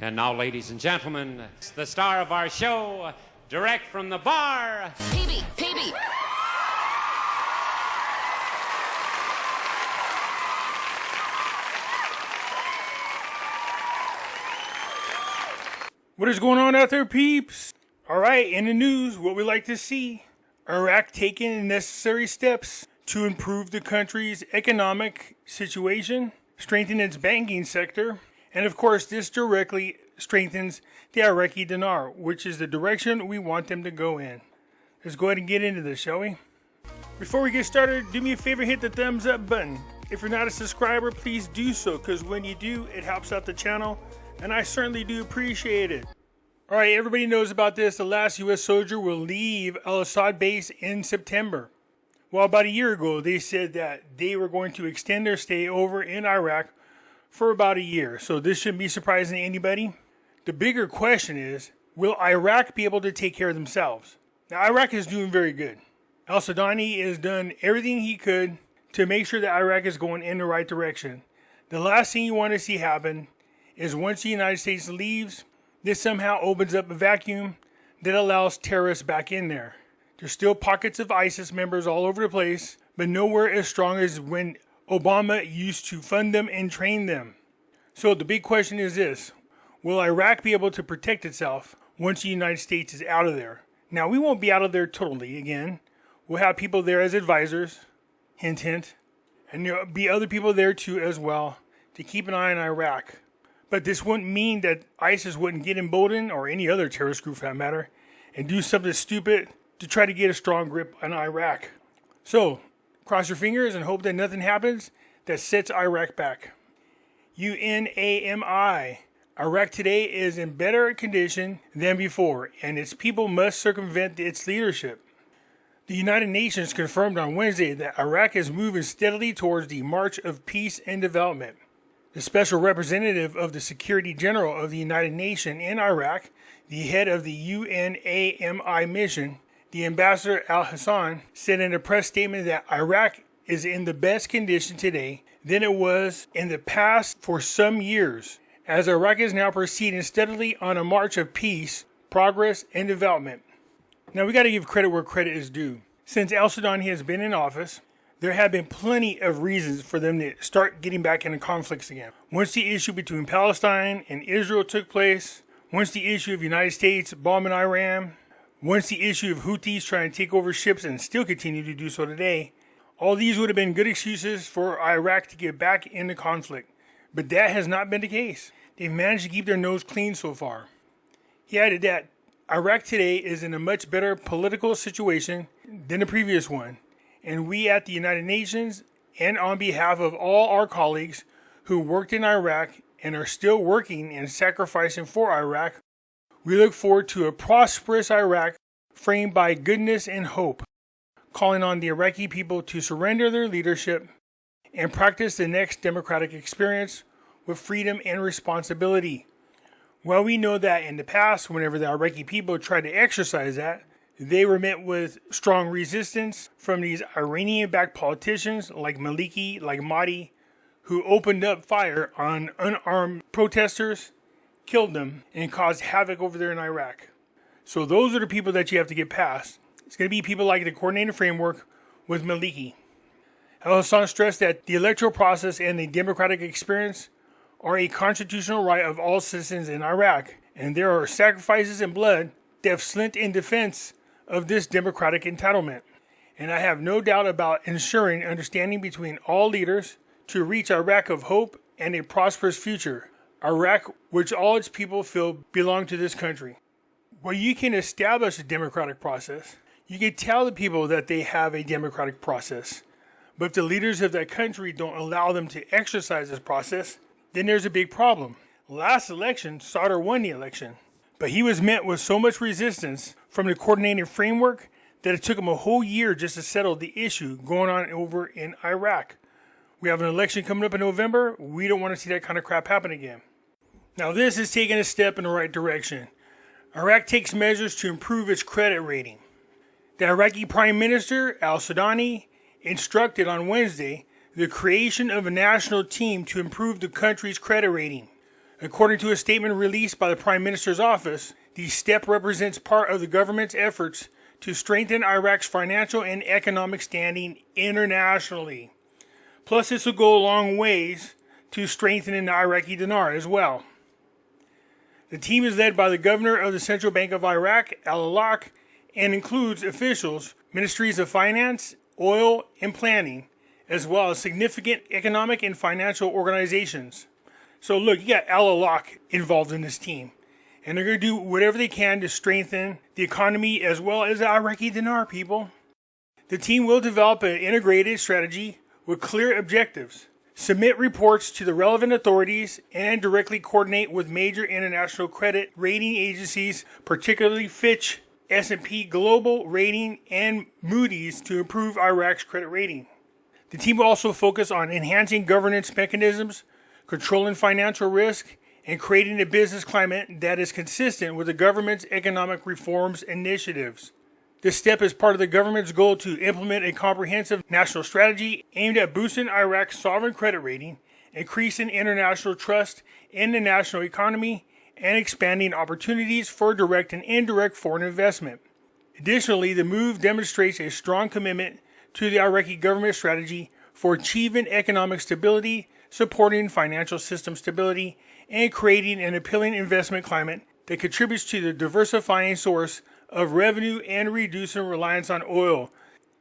And now, ladies and gentlemen, it's the star of our show, direct from the bar, PB. What is going on out there, peeps? Alright, in the news, what we like to see. Iraq taking necessary steps to improve the country's economic situation, strengthen its banking sector, and of course this directly strengthens the Iraqi Dinar, which is the direction we want them to go in. Let's go ahead and get into this, shall we? Before we get started, do me a favor, hit the thumbs up button. If you're not a subscriber, please do so, because when you do, it helps out the channel, and I certainly do appreciate it. Alright, everybody knows about this. The last U.S. soldier will leave al-Assad base in September. Well, about a year ago, they said that they were going to extend their stay over in Iraq for about a year. So this shouldn't be surprising to anybody. The bigger question is, will Iraq be able to take care of themselves? Now, Iraq is doing very good. Al-Sadani has done everything he could to make sure that Iraq is going in the right direction. The last thing you want to see happen is once the United States leaves, this somehow opens up a vacuum that allows terrorists back in there. There's still pockets of ISIS members all over the place, but nowhere as strong as when Obama used to fund them and train them. So the big question is this: will Iraq be able to protect itself once the United States is out of there? Now, we won't be out of there totally again. We'll have people there as advisors, hint hint, and there'll be other people there too as well to keep an eye on Iraq. But this wouldn't mean that ISIS wouldn't get emboldened, or any other terrorist group for that matter, and do something stupid to try to get a strong grip on Iraq. So, cross your fingers and hope that nothing happens that sets Iraq back. UNAMI. Iraq today is in better condition than before, and its people must circumvent its leadership. The United Nations confirmed on Wednesday that Iraq is moving steadily towards the march of peace and development. The special representative of the Secretary General of the United Nations in Iraq, the head of the UNAMI mission, the Ambassador Al-Hassan, said in a press statement that Iraq is in the best condition today than it was in the past for some years, as Iraq is now proceeding steadily on a march of peace, progress, and development. Now, we got to give credit where credit is due. Since Al-Sadani has been in office, there have been plenty of reasons for them to start getting back into conflicts again. Once the issue between Palestine and Israel took place, once the issue of the United States bombing Iran, once the issue of Houthis trying to take over ships and still continue to do so today, all these would have been good excuses for Iraq to get back into conflict. But that has not been the case. They've managed to keep their nose clean so far. He added that Iraq today is in a much better political situation than the previous one. And we at the United Nations, and on behalf of all our colleagues who worked in Iraq and are still working and sacrificing for Iraq, we look forward to a prosperous Iraq framed by goodness and hope, calling on the Iraqi people to surrender their leadership and practice the next democratic experience with freedom and responsibility. Well, we know that in the past, whenever the Iraqi people tried to exercise that, they were met with strong resistance from these Iranian-backed politicians like Maliki, like Mahdi, who opened up fire on unarmed protesters, killed them, and caused havoc over there in Iraq. So those are the people that you have to get past. It's going to be people like the coordinated framework with Maliki. Al-Hassan stressed that the electoral process and the democratic experience are a constitutional right of all citizens in Iraq, and there are sacrifices and blood that have slint in defense of this democratic entitlement. And I have no doubt about ensuring understanding between all leaders to reach Iraq of hope and a prosperous future. Iraq, which all its people feel belong to this country. Well, you can establish a democratic process. You can tell the people that they have a democratic process. But if the leaders of that country don't allow them to exercise this process, then there's a big problem. Last election, Sadr won the election. But he was met with so much resistance from the coordinated framework that it took him a whole year just to settle the issue going on over in Iraq. We have an election coming up in November. We don't want to see that kind of crap happen again. Now, this is taking a step in the right direction. Iraq takes measures to improve its credit rating. The Iraqi Prime Minister, Al-Sadani, instructed on Wednesday the creation of a national team to improve the country's credit rating. According to a statement released by the Prime Minister's office, the step represents part of the government's efforts to strengthen Iraq's financial and economic standing internationally. Plus, this will go a long ways to strengthening the Iraqi Dinar as well. The team is led by the governor of the Central Bank of Iraq, Al-Alaq, and includes officials, ministries of finance, oil, and planning, as well as significant economic and financial organizations. So look, you got Al-Alaq involved in this team, and they're going to do whatever they can to strengthen the economy as well as the Iraqi Dinar, people. The team will develop an integrated strategy with clear objectives, submit reports to the relevant authorities, and directly coordinate with major international credit rating agencies, particularly Fitch, S&P Global Rating, and Moody's, to improve Iraq's credit rating. The team will also focus on enhancing governance mechanisms, controlling financial risk, and creating a business climate that is consistent with the government's economic reforms initiatives. This step is part of the government's goal to implement a comprehensive national strategy aimed at boosting Iraq's sovereign credit rating, increasing international trust in the national economy, and expanding opportunities for direct and indirect foreign investment. Additionally, the move demonstrates a strong commitment to the Iraqi government strategy for achieving economic stability, supporting financial system stability, and creating an appealing investment climate that contributes to the diversifying source of revenue and reducing reliance on oil.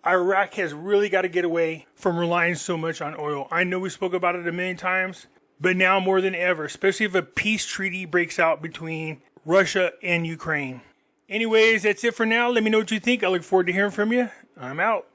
Iraq has really got to get away from relying so much on oil. I know we spoke about it a million times, but now more than ever, especially if a peace treaty breaks out between Russia and Ukraine. Anyways, that's it for now. Let me know what you think. I look forward to hearing from you. I'm out.